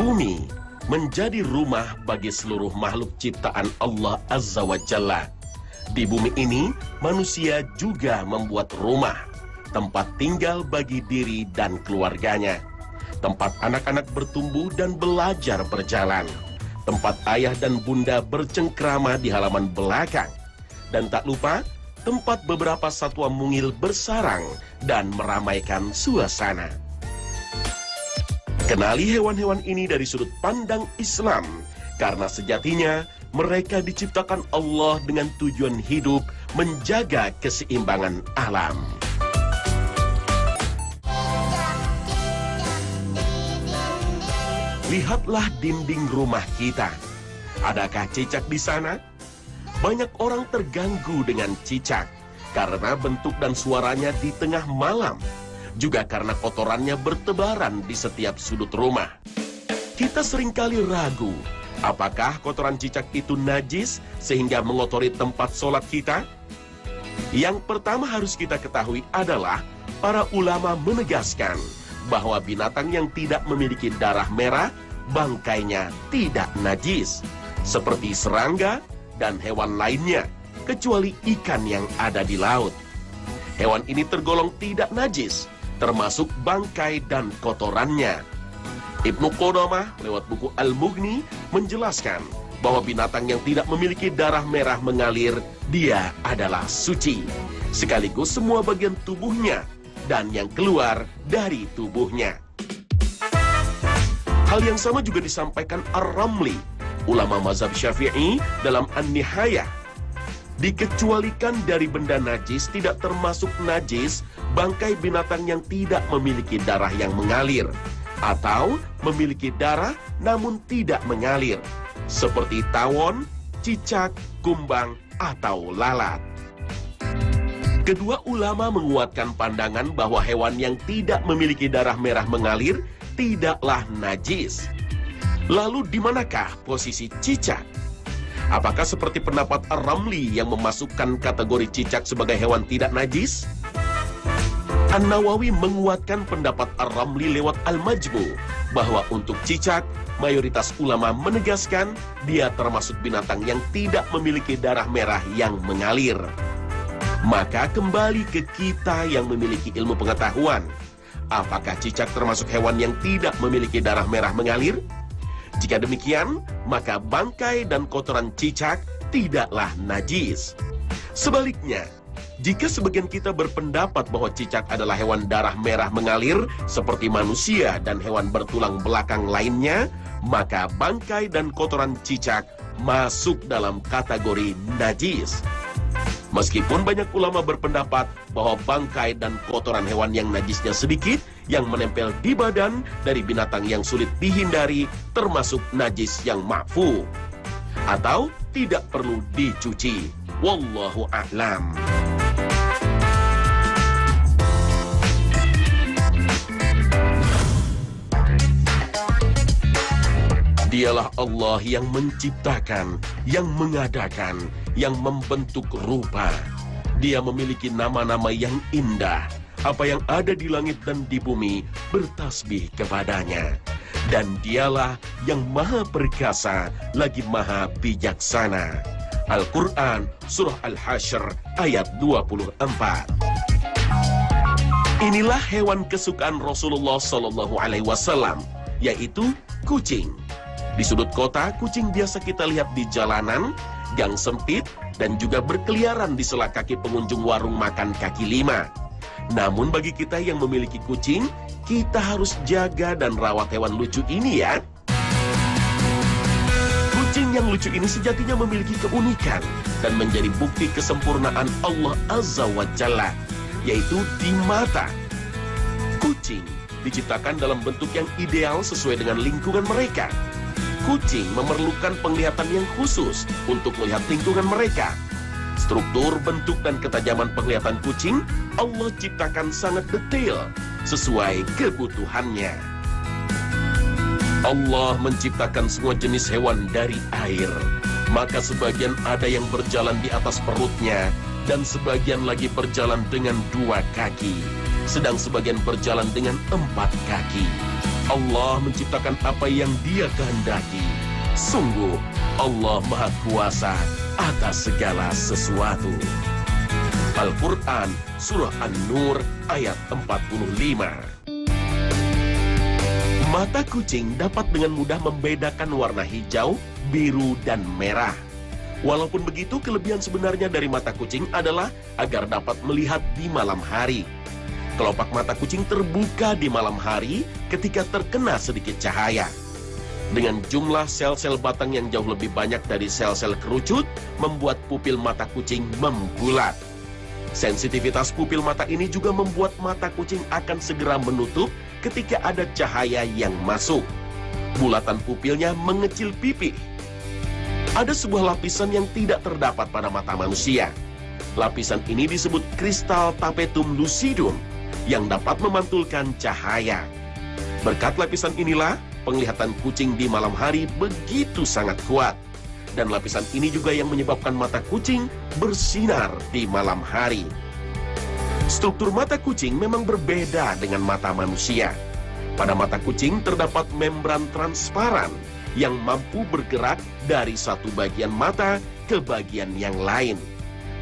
Bumi menjadi rumah bagi seluruh makhluk ciptaan Allah Azza wa Jalla. Di bumi ini, manusia juga membuat rumah, tempat tinggal bagi diri dan keluarganya. Tempat anak-anak bertumbuh dan belajar berjalan. Tempat ayah dan bunda bercengkrama di halaman belakang. Dan tak lupa, tempat beberapa satwa mungil bersarang dan meramaikan suasana. Kenali hewan-hewan ini dari sudut pandang Islam, karena sejatinya mereka diciptakan Allah dengan tujuan hidup menjaga keseimbangan alam. Lihatlah dinding rumah kita. Adakah cicak di sana? Banyak orang terganggu dengan cicak karena bentuk dan suaranya di tengah malam. Juga karena kotorannya bertebaran di setiap sudut rumah. Kita seringkali ragu, apakah kotoran cicak itu najis sehingga mengotori tempat sholat kita? Yang pertama harus kita ketahui adalah para ulama menegaskan bahwa binatang yang tidak memiliki darah merah, bangkainya tidak najis, seperti serangga dan hewan lainnya, kecuali ikan yang ada di laut. Hewan ini tergolong tidak najis, termasuk bangkai dan kotorannya. Ibnu Qudamah lewat buku Al-Mughni menjelaskan bahwa binatang yang tidak memiliki darah merah mengalir, dia adalah suci, sekaligus semua bagian tubuhnya dan yang keluar dari tubuhnya. Hal yang sama juga disampaikan Ar-Ramli, ulama mazhab Syafi'i dalam An-Nihayah. Dikecualikan dari benda najis tidak termasuk najis bangkai binatang yang tidak memiliki darah yang mengalir atau memiliki darah namun tidak mengalir, seperti tawon, cicak, kumbang, atau lalat. Kedua ulama menguatkan pandangan bahwa hewan yang tidak memiliki darah merah mengalir tidaklah najis. Lalu di manakah posisi cicak? Apakah seperti pendapat Ar-Ramli yang memasukkan kategori cicak sebagai hewan tidak najis? An-Nawawi menguatkan pendapat Ar-Ramli lewat Al-Majmu bahwa untuk cicak, mayoritas ulama menegaskan dia termasuk binatang yang tidak memiliki darah merah yang mengalir. Maka kembali ke kita yang memiliki ilmu pengetahuan. Apakah cicak termasuk hewan yang tidak memiliki darah merah mengalir? Jika demikian, maka bangkai dan kotoran cicak tidaklah najis. Sebaliknya, jika sebagian kita berpendapat bahwa cicak adalah hewan darah merah mengalir seperti manusia dan hewan bertulang belakang lainnya, maka bangkai dan kotoran cicak masuk dalam kategori najis. Meskipun banyak ulama berpendapat bahwa bangkai dan kotoran hewan yang najisnya sedikit, yang menempel di badan dari binatang yang sulit dihindari, termasuk najis yang ma'fu, atau tidak perlu dicuci. Wallahu a'lam. Dialah Allah yang menciptakan, yang mengadakan, yang membentuk rupa. Dia memiliki nama-nama yang indah. Apa yang ada di langit dan di bumi bertasbih kepadanya. Dan dialah yang maha perkasa, lagi maha bijaksana. Al-Quran, Surah Al-Hasyr, ayat 24. Inilah hewan kesukaan Rasulullah SAW, yaitu kucing. Di sudut kota, kucing biasa kita lihat di jalanan, gang sempit, dan juga berkeliaran di sela kaki pengunjung warung makan kaki lima. Namun bagi kita yang memiliki kucing, kita harus jaga dan rawat hewan lucu ini ya. Kucing yang lucu ini sejatinya memiliki keunikan dan menjadi bukti kesempurnaan Allah Azza wa Jalla, yaitu di mata. Kucing diciptakan dalam bentuk yang ideal sesuai dengan lingkungan mereka. Kucing memerlukan penglihatan yang khusus untuk melihat lingkungan mereka. Struktur, bentuk, dan ketajaman penglihatan kucing Allah ciptakan sangat detail sesuai kebutuhannya. Allah menciptakan semua jenis hewan dari air. Maka sebagian ada yang berjalan di atas perutnya dan sebagian lagi berjalan dengan 2 kaki. Sedang sebagian berjalan dengan 4 kaki. Allah menciptakan apa yang Dia kehendaki. Sungguh, Allah Maha Kuasa atas segala sesuatu. Al-Quran, Surah An-Nur, ayat 45. Mata kucing dapat dengan mudah membedakan warna hijau, biru, dan merah. Walaupun begitu, kelebihan sebenarnya dari mata kucing adalah agar dapat melihat di malam hari. Kelopak mata kucing terbuka di malam hari ketika terkena sedikit cahaya. Dengan jumlah sel-sel batang yang jauh lebih banyak dari sel-sel kerucut, membuat pupil mata kucing membulat. Sensitivitas pupil mata ini juga membuat mata kucing akan segera menutup ketika ada cahaya yang masuk. Bulatan pupilnya mengecil pipih. Ada sebuah lapisan yang tidak terdapat pada mata manusia. Lapisan ini disebut kristal tapetum lucidum yang dapat memantulkan cahaya. Berkat lapisan inilah, penglihatan kucing di malam hari begitu sangat kuat. Dan lapisan ini juga yang menyebabkan mata kucing bersinar di malam hari. Struktur mata kucing memang berbeda dengan mata manusia. Pada mata kucing terdapat membran transparan yang mampu bergerak dari satu bagian mata ke bagian yang lain.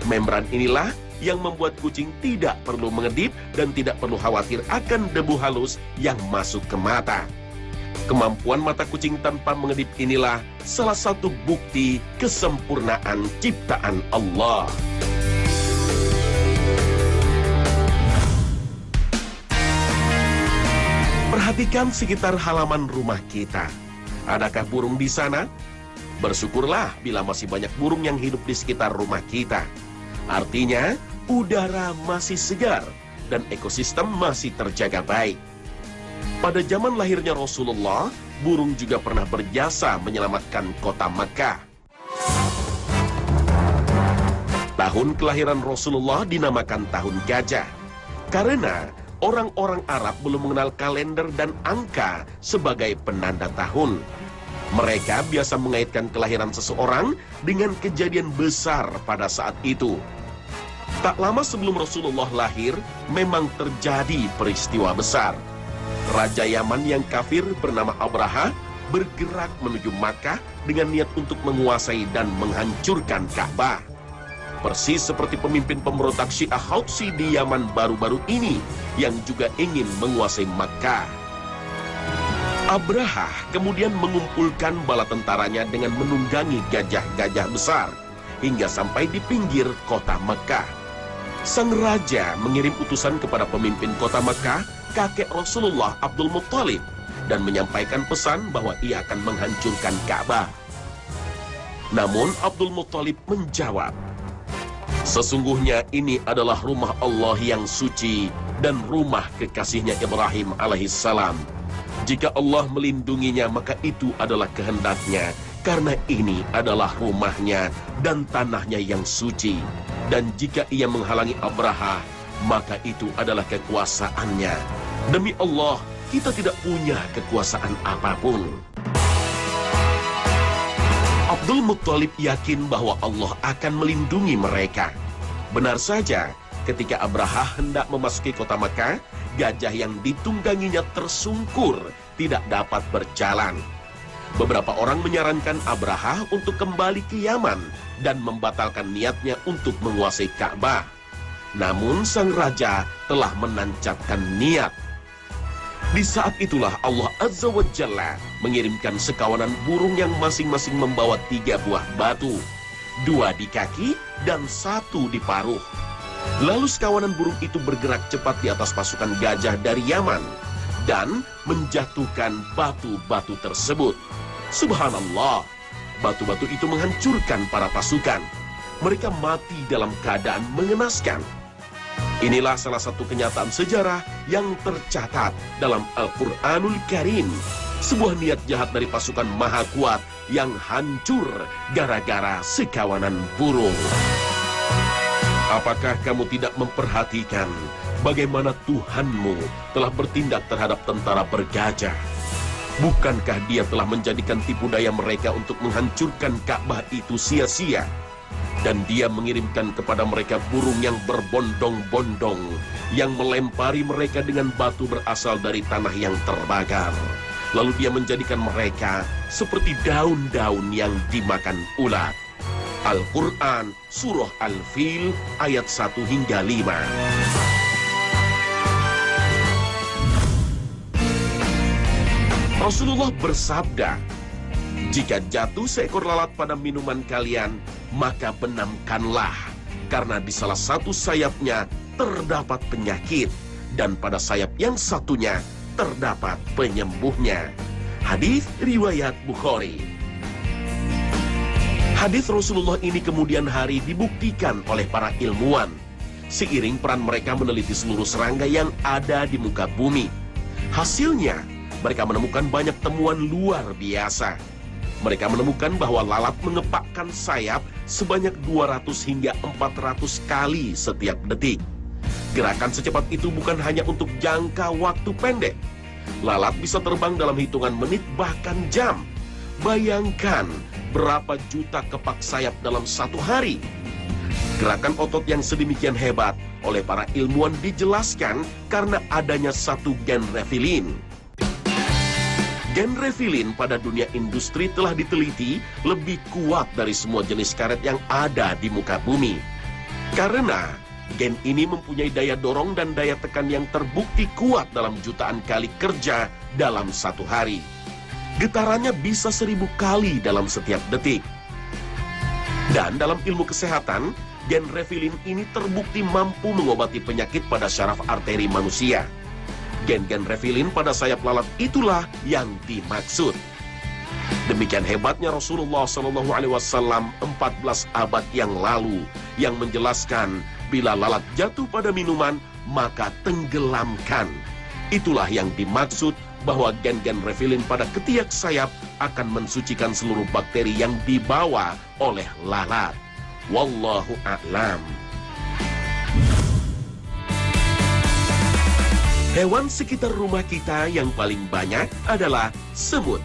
Membran inilah yang membuat kucing tidak perlu mengedip dan tidak perlu khawatir akan debu halus yang masuk ke mata. Kemampuan mata kucing tanpa mengedip inilah salah satu bukti kesempurnaan ciptaan Allah. Perhatikan sekitar halaman rumah kita. Adakah burung di sana? Bersyukurlah bila masih banyak burung yang hidup di sekitar rumah kita. Artinya, udara masih segar dan ekosistem masih terjaga baik. Pada zaman lahirnya Rasulullah, burung juga pernah berjasa menyelamatkan kota Makkah. Tahun kelahiran Rasulullah dinamakan Tahun Gajah, karena orang-orang Arab belum mengenal kalender dan angka sebagai penanda tahun. Mereka biasa mengaitkan kelahiran seseorang dengan kejadian besar pada saat itu. Tak lama sebelum Rasulullah lahir, memang terjadi peristiwa besar. Raja Yaman yang kafir bernama Abraha bergerak menuju Makkah dengan niat untuk menguasai dan menghancurkan Ka'bah. Persis seperti pemimpin pemberontak Syiah Houthi di Yaman baru-baru ini yang juga ingin menguasai Makkah. Abraha kemudian mengumpulkan bala tentaranya dengan menunggangi gajah-gajah besar hingga sampai di pinggir kota Makkah. Sang raja mengirim utusan kepada pemimpin kota Makkah, kakek Rasulullah Abdul Muttalib, dan menyampaikan pesan bahwa ia akan menghancurkan Ka'bah. Namun Abdul Muttalib menjawab, "Sesungguhnya ini adalah rumah Allah yang suci dan rumah kekasihnya Ibrahim alaihissalam. Jika Allah melindunginya, maka itu adalah kehendaknya, karena ini adalah rumahnya dan tanahnya yang suci. Dan jika ia menghalangi Abraha, maka itu adalah kekuasaannya. Demi Allah, kita tidak punya kekuasaan apapun." Abdul Muttalib yakin bahwa Allah akan melindungi mereka. Benar saja, ketika Abraha hendak memasuki kota Makkah, gajah yang ditungganginya tersungkur, tidak dapat berjalan. Beberapa orang menyarankan Abraha untuk kembali ke Yaman dan membatalkan niatnya untuk menguasai Ka'bah. Namun sang raja telah menancapkan niat. Di saat itulah Allah Azza wa Jalla mengirimkan sekawanan burung yang masing-masing membawa 3 buah batu, 2 di kaki dan 1 di paruh. Lalu sekawanan burung itu bergerak cepat di atas pasukan gajah dari Yaman dan menjatuhkan batu-batu tersebut. Subhanallah, batu-batu itu menghancurkan para pasukan. Mereka mati dalam keadaan mengenaskan. Inilah salah satu kenyataan sejarah yang tercatat dalam Al-Quranul Karim. Sebuah niat jahat dari pasukan maha kuat yang hancur gara-gara sekawanan burung. Apakah kamu tidak memperhatikan bagaimana Tuhanmu telah bertindak terhadap tentara bergajah? Bukankah Dia telah menjadikan tipu daya mereka untuk menghancurkan Ka'bah itu sia-sia? Dan dia mengirimkan kepada mereka burung yang berbondong-bondong, yang melempari mereka dengan batu berasal dari tanah yang terbakar. Lalu dia menjadikan mereka seperti daun-daun yang dimakan ulat. Al-Quran, Surah Al-Fil, ayat 1 hingga 5. Rasulullah bersabda, "Jika jatuh seekor lalat pada minuman kalian, maka benamkanlah, karena di salah satu sayapnya terdapat penyakit, dan pada sayap yang satunya terdapat penyembuhnya." Hadis riwayat Bukhari. Hadis Rasulullah ini kemudian hari dibuktikan oleh para ilmuwan, seiring peran mereka meneliti seluruh serangga yang ada di muka bumi. Hasilnya, mereka menemukan banyak temuan luar biasa. Mereka menemukan bahwa lalat mengepakkan sayap sebanyak 200 hingga 400 kali setiap detik. Gerakan secepat itu bukan hanya untuk jangka waktu pendek. Lalat bisa terbang dalam hitungan menit bahkan jam. Bayangkan berapa juta kepak sayap dalam satu hari. Gerakan otot yang sedemikian hebat oleh para ilmuwan dijelaskan karena adanya satu gen refilin. Gen refilin pada dunia industri telah diteliti lebih kuat dari semua jenis karet yang ada di muka bumi. Karena gen ini mempunyai daya dorong dan daya tekan yang terbukti kuat dalam jutaan kali kerja dalam satu hari. Getarannya bisa 1000 kali dalam setiap detik. Dan dalam ilmu kesehatan, gen refilin ini terbukti mampu mengobati penyakit pada syaraf arteri manusia. Gen-gen refilin pada sayap lalat itulah yang dimaksud. Demikian hebatnya Rasulullah SAW 14 abad yang lalu yang menjelaskan bila lalat jatuh pada minuman maka tenggelamkan. Itulah yang dimaksud bahwa gen-gen refilin pada ketiak sayap akan mensucikan seluruh bakteri yang dibawa oleh lalat. Wallahu a'lam. Hewan sekitar rumah kita yang paling banyak adalah semut.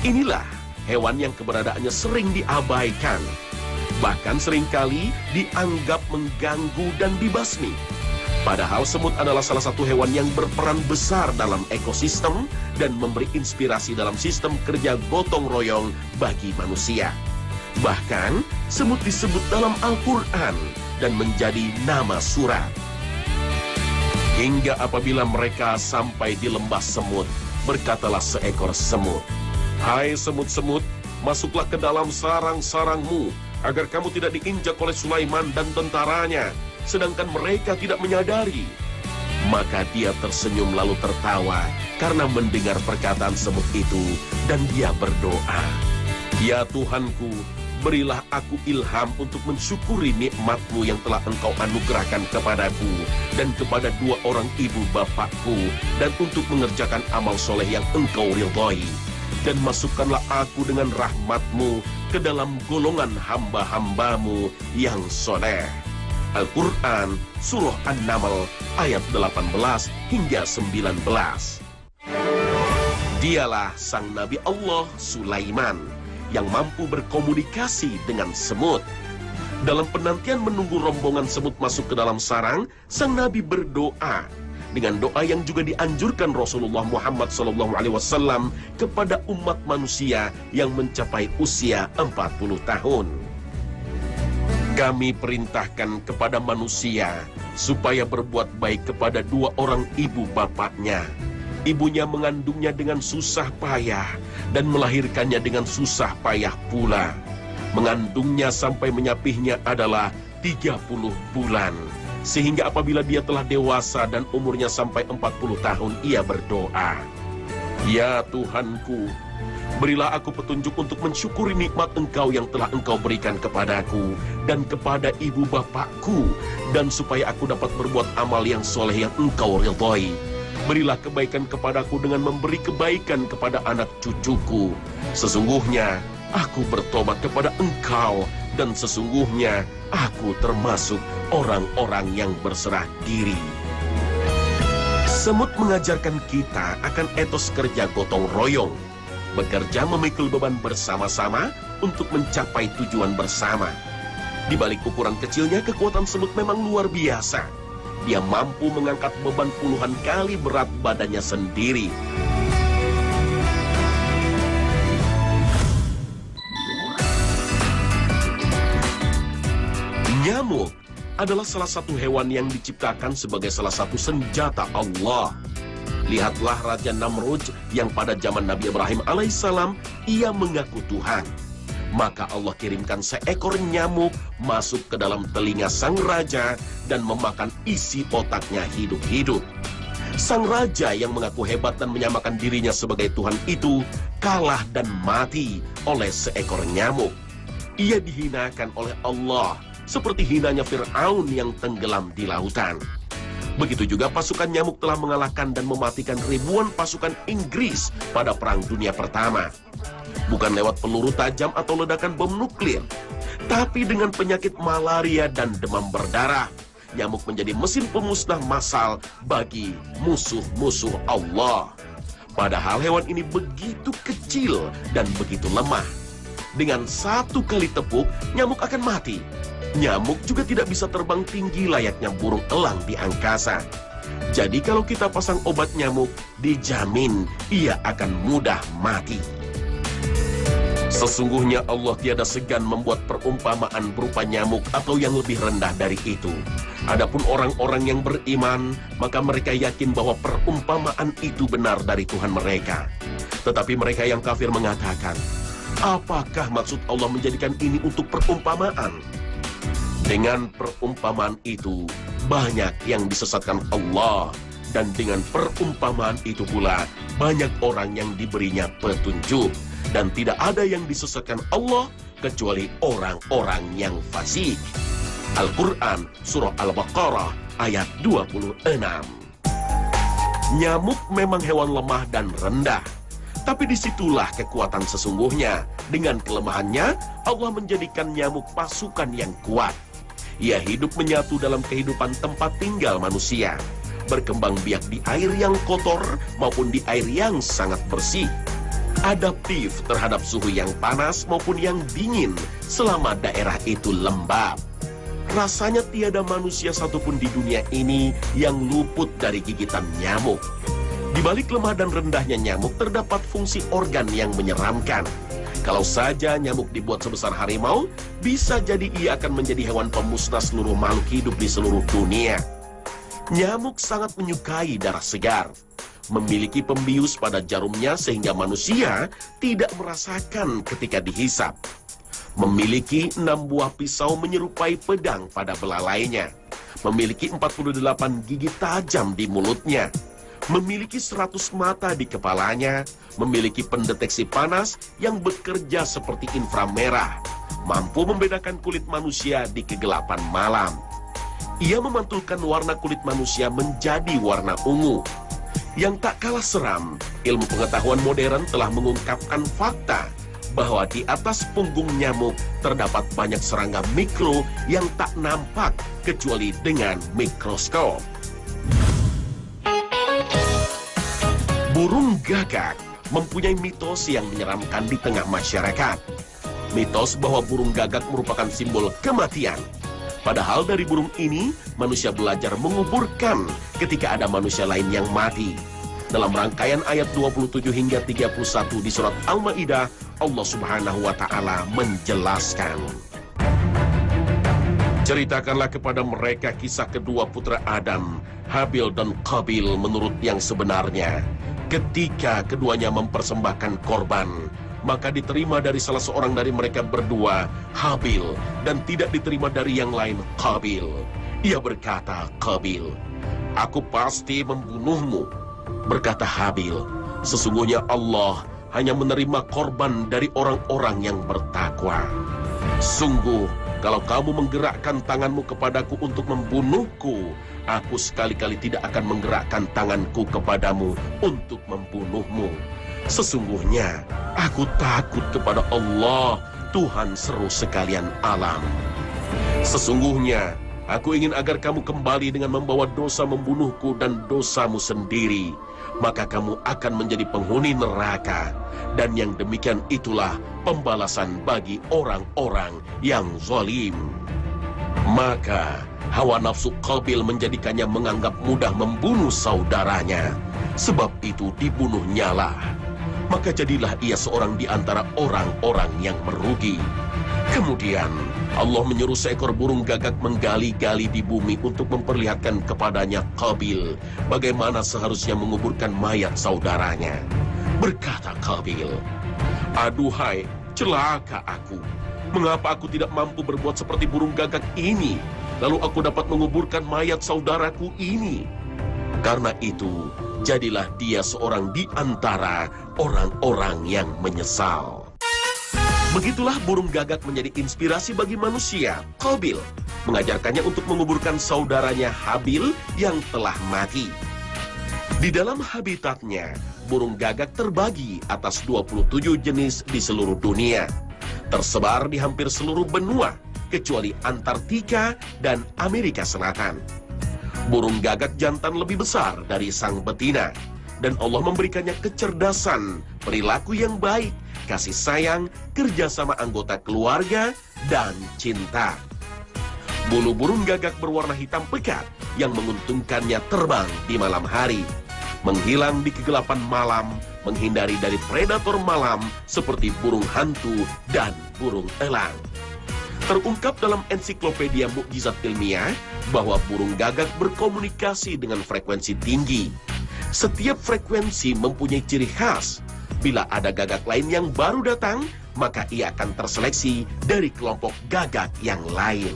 Inilah hewan yang keberadaannya sering diabaikan. Bahkan seringkali dianggap mengganggu dan dibasmi. Padahal semut adalah salah satu hewan yang berperan besar dalam ekosistem dan memberi inspirasi dalam sistem kerja gotong royong bagi manusia. Bahkan semut disebut dalam Al-Quran dan menjadi nama surat. Hingga apabila mereka sampai di lembah semut, berkatalah seekor semut, "Hai semut-semut, masuklah ke dalam sarang-sarangmu, agar kamu tidak diinjak oleh Sulaiman dan tentaranya, sedangkan mereka tidak menyadari." Maka dia tersenyum lalu tertawa karena mendengar perkataan semut itu, dan dia berdoa, "Ya Tuhanku, berilah aku ilham untuk mensyukuri nikmat-Mu yang telah Engkau anugerahkan kepadaku dan kepada dua orang ibu bapakku, dan untuk mengerjakan amal soleh yang Engkau ridhai. Dan masukkanlah aku dengan rahmat-Mu ke dalam golongan hamba-hamba-Mu yang soleh." Al-Quran, Surah An-Naml, ayat 18 hingga 19. Dialah sang Nabi Allah Sulaiman yang mampu berkomunikasi dengan semut. Dalam penantian menunggu rombongan semut masuk ke dalam sarang, sang Nabi berdoa dengan doa yang juga dianjurkan Rasulullah Muhammad SAW kepada umat manusia yang mencapai usia 40 tahun. "Kami perintahkan kepada manusia supaya berbuat baik kepada dua orang ibu bapaknya. Ibunya mengandungnya dengan susah payah dan melahirkannya dengan susah payah pula. Mengandungnya sampai menyapihnya adalah 30 bulan. Sehingga apabila dia telah dewasa dan umurnya sampai 40 tahun, ia berdoa, 'Ya Tuhanku, berilah aku petunjuk untuk mensyukuri nikmat Engkau yang telah Engkau berikan kepadaku dan kepada ibu bapakku, dan supaya aku dapat berbuat amal yang soleh yang Engkau ridhai. Berilah kebaikan kepadaku dengan memberi kebaikan kepada anak cucuku. Sesungguhnya aku bertobat kepada Engkau, dan sesungguhnya aku termasuk orang-orang yang berserah diri." Semut mengajarkan kita akan etos kerja gotong royong, bekerja memikul beban bersama-sama untuk mencapai tujuan bersama. Di balik ukuran kecilnya, kekuatan semut memang luar biasa. Dia mampu mengangkat beban puluhan kali berat badannya sendiri. Nyamuk adalah salah satu hewan yang diciptakan sebagai salah satu senjata Allah. Lihatlah Raja Namrud yang pada zaman Nabi Ibrahim alaihissalam ia mengaku Tuhan. Maka Allah kirimkan seekor nyamuk masuk ke dalam telinga sang raja dan memakan isi otaknya hidup-hidup. Sang raja yang mengaku hebat dan menyamakan dirinya sebagai Tuhan itu kalah dan mati oleh seekor nyamuk. Ia dihinakan oleh Allah seperti hinanya Fir'aun yang tenggelam di lautan. Begitu juga pasukan nyamuk telah mengalahkan dan mematikan ribuan pasukan Inggris pada Perang Dunia Pertama. Bukan lewat peluru tajam atau ledakan bom nuklir, tapi dengan penyakit malaria dan demam berdarah. Nyamuk menjadi mesin pemusnah massal bagi musuh-musuh Allah. Padahal hewan ini begitu kecil dan begitu lemah. Dengan satu kali tepuk, nyamuk akan mati. Nyamuk juga tidak bisa terbang tinggi layaknya burung elang di angkasa. Jadi kalau kita pasang obat nyamuk, dijamin ia akan mudah mati. Sesungguhnya Allah tiada segan membuat perumpamaan berupa nyamuk atau yang lebih rendah dari itu. Adapun orang-orang yang beriman, maka mereka yakin bahwa perumpamaan itu benar dari Tuhan mereka. Tetapi mereka yang kafir mengatakan, apakah maksud Allah menjadikan ini untuk perumpamaan? Dengan perumpamaan itu, banyak yang disesatkan Allah. Dan dengan perumpamaan itu pula, banyak orang yang diberinya petunjuk. Dan tidak ada yang disesatkan Allah kecuali orang-orang yang fasik. Al-Quran Surah Al-Baqarah ayat 26. Nyamuk memang hewan lemah dan rendah, tapi disitulah kekuatan sesungguhnya. Dengan kelemahannya, Allah menjadikan nyamuk pasukan yang kuat. Ia hidup menyatu dalam kehidupan tempat tinggal manusia, berkembang biak di air yang kotor maupun di air yang sangat bersih. Adaptif terhadap suhu yang panas maupun yang dingin selama daerah itu lembab. Rasanya tiada manusia satupun di dunia ini yang luput dari gigitan nyamuk. Di balik lemah dan rendahnya nyamuk terdapat fungsi organ yang menyeramkan. Kalau saja nyamuk dibuat sebesar harimau, bisa jadi ia akan menjadi hewan pemusnah seluruh makhluk hidup di seluruh dunia. Nyamuk sangat menyukai darah segar. Memiliki pembius pada jarumnya sehingga manusia tidak merasakan ketika dihisap. Memiliki 6 buah pisau menyerupai pedang pada belalainya. Memiliki 48 gigi tajam di mulutnya. Memiliki 100 mata di kepalanya. Memiliki pendeteksi panas yang bekerja seperti inframerah. Mampu membedakan kulit manusia di kegelapan malam. Ia memantulkan warna kulit manusia menjadi warna ungu. Yang tak kalah seram, ilmu pengetahuan modern telah mengungkapkan fakta bahwa di atas punggung nyamuk terdapat banyak serangga mikro yang tak nampak kecuali dengan mikroskop. Burung gagak mempunyai mitos yang menyeramkan di tengah masyarakat. Mitos bahwa burung gagak merupakan simbol kematian. Padahal dari burung ini, manusia belajar menguburkan ketika ada manusia lain yang mati. Dalam rangkaian ayat 27 hingga 31 di surat Al-Ma'idah, Allah Subhanahu wa Ta'ala menjelaskan. Ceritakanlah kepada mereka kisah kedua putra Adam, Habil dan Qabil menurut yang sebenarnya. Ketika keduanya mempersembahkan korban, maka diterima dari salah seorang dari mereka berdua, Habil, dan tidak diterima dari yang lain, Qabil. Ia berkata, Qabil, aku pasti membunuhmu. Berkata Habil, sesungguhnya Allah hanya menerima korban dari orang-orang yang bertakwa. Sungguh, kalau kamu menggerakkan tanganmu kepadaku untuk membunuhku, aku sekali-kali tidak akan menggerakkan tanganku kepadamu untuk membunuhmu. Sesungguhnya, aku takut kepada Allah, Tuhan seru sekalian alam. Sesungguhnya, aku ingin agar kamu kembali dengan membawa dosa membunuhku dan dosamu sendiri. Maka kamu akan menjadi penghuni neraka. Dan yang demikian itulah pembalasan bagi orang-orang yang zalim. Maka hawa nafsu Qabil menjadikannya menganggap mudah membunuh saudaranya. Sebab itu dibunuhnyalah. Maka jadilah ia seorang di antara orang-orang yang merugi. Kemudian Allah menyuruh seekor burung gagak menggali-gali di bumi untuk memperlihatkan kepadanya Qabil bagaimana seharusnya menguburkan mayat saudaranya. Berkata Qabil, "Aduhai, celaka aku. Mengapa aku tidak mampu berbuat seperti burung gagak ini, lalu aku dapat menguburkan mayat saudaraku ini?" Karena itu, jadilah dia seorang di antara orang-orang yang menyesal. Begitulah burung gagak menjadi inspirasi bagi manusia, Qabil, mengajarkannya untuk menguburkan saudaranya Habil yang telah mati. Di dalam habitatnya, burung gagak terbagi atas 27 jenis di seluruh dunia. Tersebar di hampir seluruh benua, kecuali Antartika dan Amerika Selatan. Burung gagak jantan lebih besar dari sang betina, dan Allah memberikannya kecerdasan, perilaku yang baik, kasih sayang, kerjasama anggota keluarga, dan cinta. Bulu burung gagak berwarna hitam pekat yang menguntungkannya terbang di malam hari, menghilang di kegelapan malam, menghindari dari predator malam seperti burung hantu dan burung elang. Terungkap dalam ensiklopedia Mukjizat Ilmiah bahwa burung gagak berkomunikasi dengan frekuensi tinggi. Setiap frekuensi mempunyai ciri khas. Bila ada gagak lain yang baru datang, maka ia akan terseleksi dari kelompok gagak yang lain.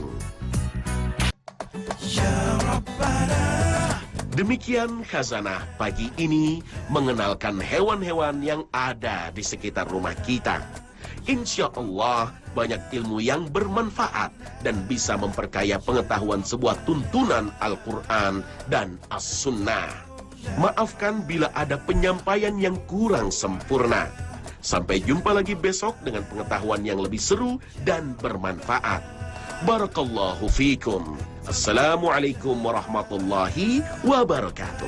Demikian khazanah pagi ini mengenalkan hewan-hewan yang ada di sekitar rumah kita. Insya Allah banyak ilmu yang bermanfaat dan bisa memperkaya pengetahuan sebuah tuntunan Al-Quran dan As-Sunnah. Maafkan bila ada penyampaian yang kurang sempurna. Sampai jumpa lagi besok dengan pengetahuan yang lebih seru dan bermanfaat. Barakallahu fikum. Assalamualaikum warahmatullahi wabarakatuh.